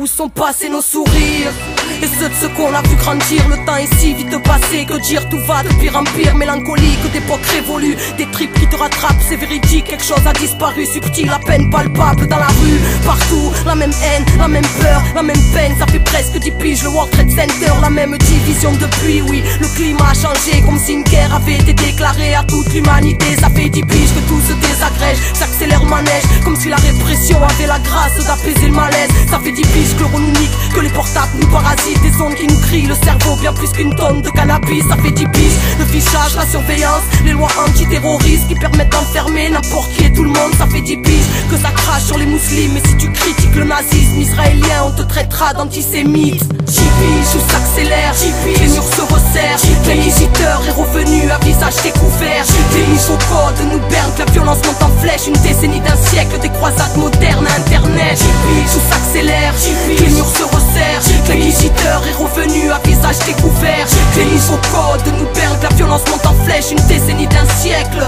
Où sont passés nos sourires et ceux de ceux qu'on a vu grandir? Le temps est si vite passé, que dire, tout va de pire en pire. Mélancolique d'époque révolue, des tripes qui te rattrapent, c'est véridique. Quelque chose a disparu, subtil, à peine palpable dans la rue. Partout, la même haine, la même peur, la même peine. Ça fait presque 10 piges, le World Trade Center, la même division depuis. Oui, le climat a changé, comme si une guerre avait été déclarée à toute l'humanité. Ça fait 10 piges que tout se désagrège, s'accélère manège, comme si la répression avait la grâce d'apaiser le malaise. Ça fait 10 piges que l'on nous nique, que les portables nous parasitent, des ondes qui nous crient le cerveau bien plus qu'une tonne de cannabis. Ça fait 10 piges, le fichage, la surveillance, les lois antiterroristes qui permettent d'enfermer n'importe qui et tout le monde. Ça fait 10 piges que ça crache sur les musulmans, mais si tu critiques le nazisme israélien, on te traitera d'antisémite. 10 piges où s'accélère, les murs se resserrent, l'inquisiteur est revenu à visage découvert. Les nouveaux codes nous bernent, la violence monte en flèche, une décennie d'un siècle, des croisades modernes à internet. 10 piges où s'accélère, les murs se resserrent, l'inquisiteur est revenu à visage découvert. Les nouveaux codes nous bernent, la violence monte en flèche, une décennie d'un siècle.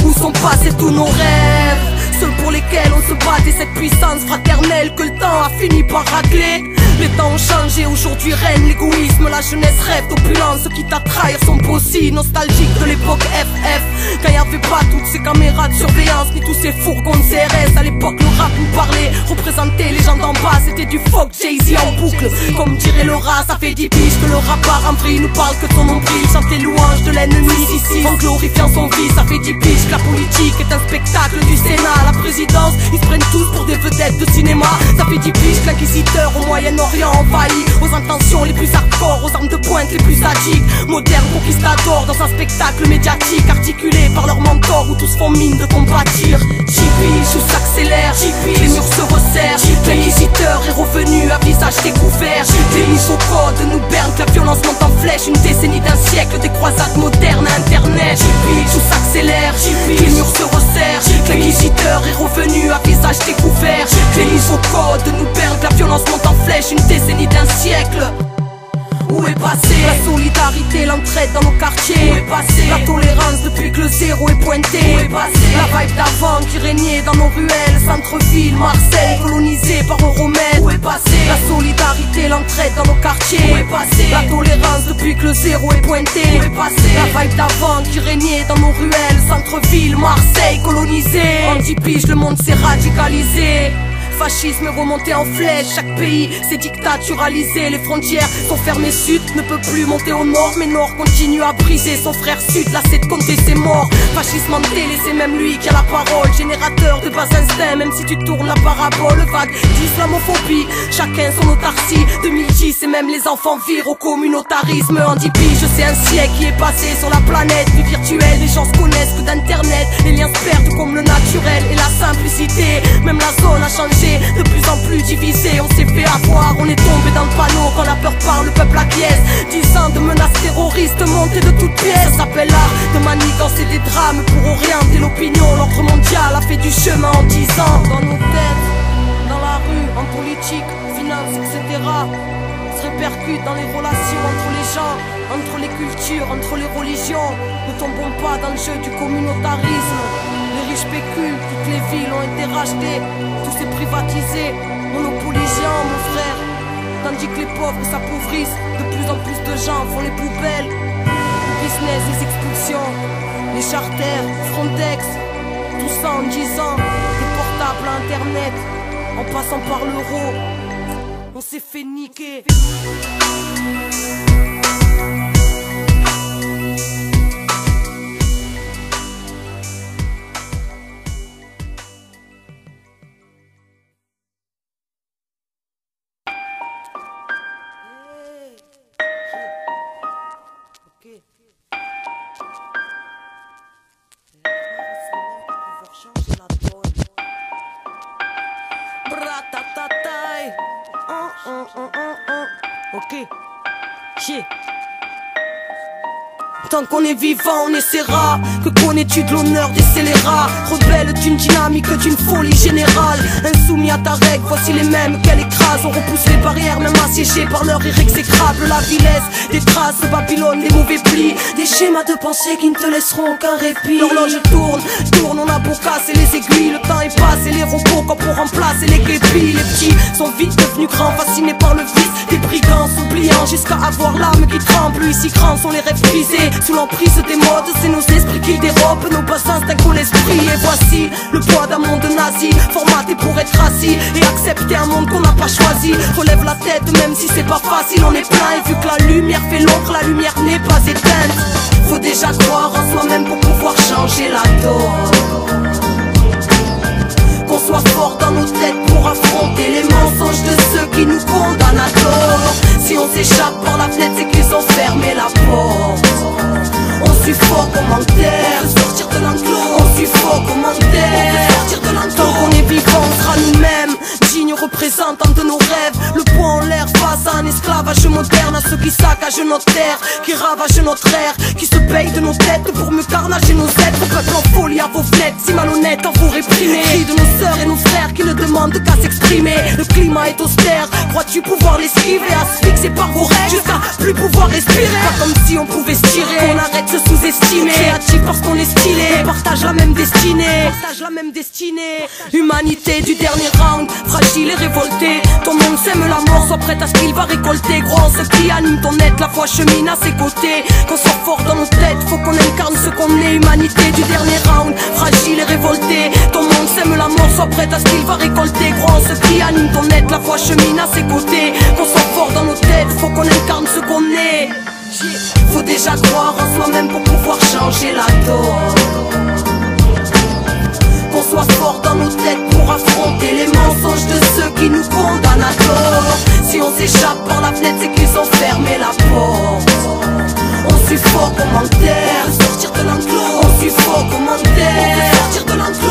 Où sont passés tous nos rêves, ceux pour lesquels on se battait, cette puissance fraternelle que le temps a fini par racler. Les temps ont changé, aujourd'hui règne l'égoïsme, la jeunesse rêve d'opulence, ceux qui t'attrahent sont aussi nostalgiques de l'époque FF, quand y avait pas toutes ces caméras de surveillance, ni tous ces fourgons de CRS. À l'époque le rap nous parlait, représentait les gens d'en bas, c'était du folk Jay-Z en boucle. Comme dirait Laura, ça fait 10 piges que le rappeur en vrille nous parle que de son nombril, chante les louanges de l'ennemi ici, en glorifiant son vice. Ça fait 10 piges que la politique est un spectacle du Sénat, la présidence, ils se prennent tous pour des vedettes de cinéma. Ça fait 10 piges que l'inquisiteur au Moyen-Orient envahi, aux intentions les plus hardcore, aux armes de pointe les plus sadiques. Moderne conquistador dans un spectacle médiatique, articulé par leurs mentors où tous font mine de compatir. 10 piges où s'accélère, les murs se resserrent, l'inquisiteur est revenu à visage découvert. Les nouveaux codes nous bernent, la violence monte en flèche, une décennie d'un siècle, des croisades modernes à internet. 10 piges où s'accélère, les murs se resserrent, l'inquisiteur est revenu à visage découvert. Les nouveaux codes nous bernent, la violence monte en flèche, une décennie d'un siècle. Où est passée la solidarité, l'entraide dans nos quartiers? Où est passée la tolérance depuis que le zéro est pointé? Où est passée la vibe d'avant qui régnait dans nos ruelles, centre-ville, Marseille, colonisé par Euromède? Où est passée la solidarité, l'entraide dans nos quartiers? Où est passée la tolérance depuis que le zéro est pointé? Où est passée la vibe d'avant qui régnait dans nos ruelles, centre-ville, Marseille, colonisé? En 10 piges le monde s'est radicalisé, fascisme remonté en flèche, chaque pays s'est dictaturalisé. Les frontières sont fermées, sud ne peut plus monter au nord, mais nord continue à briser son frère sud, lassé de compter ses morts. Fascisme en télé, c'est même lui qui a la parole, générateur de bas instincts, même si tu tournes la parabole. Vague d'islamophobie, chacun son autarcie. 2010 et même les enfants virent au communautarisme. En 10 piges, c'est un siècle qui est passé sur la planète. Vie virtuelle, les gens se connaissent que d'internet, les liens se perdent comme le naturel et la simplicité. Même la zone a changé, de plus en plus divisé, on s'est fait avoir, on est tombé dans le panneau. Quand la peur parle, le peuple acquiesce. 10 ans de menaces terroristes montées de toutes pièces. Ça s'appelle l'art de manigancer des drames pour orienter l'opinion. L'ordre mondial a fait du chemin en 10 ans. Dans nos têtes, dans la rue, en politique, finance, etc. Se répercute dans les relations entre les gens, entre les cultures, entre les religions. Ne tombons pas dans le jeu du communautarisme. Les riches spéculent, toutes les villes ont été rachetées, tout s'est privatisé, monopolisant mon frère. Tandis que les pauvres s'appauvrissent, de plus en plus de gens font les poubelles. Le business, les expulsions, les charters, Frontex, tout ça en 10 ans. Des portables à internet, en passant par l'euro, on s'est fait niquer. Ok, chier. Tant qu'on est vivant, on essaiera. Que connais-tu de l'honneur des scélérats? Rebelle d'une dynamique, d'une folie générale. Insoumis à ta règle, voici les mêmes qu'elle écrase. On repousse les barrières, même assiégés par leur exécrable. La vilesse, des traces, Babylone, des mauvais plis. Des schémas de pensée qui ne te laisseront aucun répit. L'horloge tourne, tourne, on a beau casser les aiguilles. Le temps est passé, les robots comme pour remplacer les képis. Les petits sont vite devenus grands, fascinés par le vice des brigands, s'oubliant jusqu'à avoir l'âme qui tremble. Ici grands sont les rêves brisés, sous l'emprise des modes. C'est nos esprits qui dérobent, nos bassins d'un qu'on l'esprit. Et voici le poids d'un monde nazi, formaté pour être assis et accepter un monde qu'on n'a pas choisi. Relève la tête même si c'est pas facile, on est plein. Et vu que la lumière fait l'ombre, la lumière n'est pas éteinte. Faut déjà croire en soi-même pour pouvoir changer la donne. Qu'on soit fort dans nos têtes pour affronter les mensonges de ceux qui nous condamnent à tort. Si on s'échappe par la fenêtre, c'est qu'ils ont fermé la porte. On suffoque au commentaire, sortir de l'enclos. On suffoque au commentaire, sortir de l'enclos. Tant qu'on est vivant, on sera nous-mêmes, dignes représentants de nos rêves. Le poing en l'air face à un esclavage moderne, à ceux qui saccagent notre terre, qui ravagent notre air, qui se payent de nos têtes pour mieux carnager nos êtres. Au peuple en folie à vos fenêtres, si malhonnête à vous réprimer. Cris de nos sœurs et nos frères qui ne demandent qu'à s'exprimer. Le climat est austère, crois-tu pouvoir l'esquiver? Asphyxié par vos règles, jusqu'à plus pouvoir respirer. Pas comme si on pouvait se tirer, on arrête de se sous-estimer. Créatif parce qu'on est stylé, on partage la même destinée. Humanité du dernier round, fragile et révoltée. Ton monde sème la mort, sois prête à ce qu'il va récolter. Crois en ce qui anime ton être, la foi chemine à ses côtés. Qu'on soit fort dans nos têtes, faut qu'on incarne ce qu'on est. Humanité du dernier round, fragile et révoltée. Ton monde sème la mort, sois prête à ce qu'il va récolter. Crois en ce qui anime ton être, la foi chemine à ses côtés. Qu'on soit fort dans nos têtes, faut qu'on incarne ce qu'on est. Faut déjà croire en soi-même pour pouvoir changer la donne. Qu'on soit fort dans nos têtes pour affronter les mensonges de ceux qui nous condamnent à tort. Si on s'échappe par la fenêtre, c'est qu'ils ont fermé la porte. On suffoque au commentaire, sortir de l'enclos. On suffoque au commentaire, sortir de l'enclos.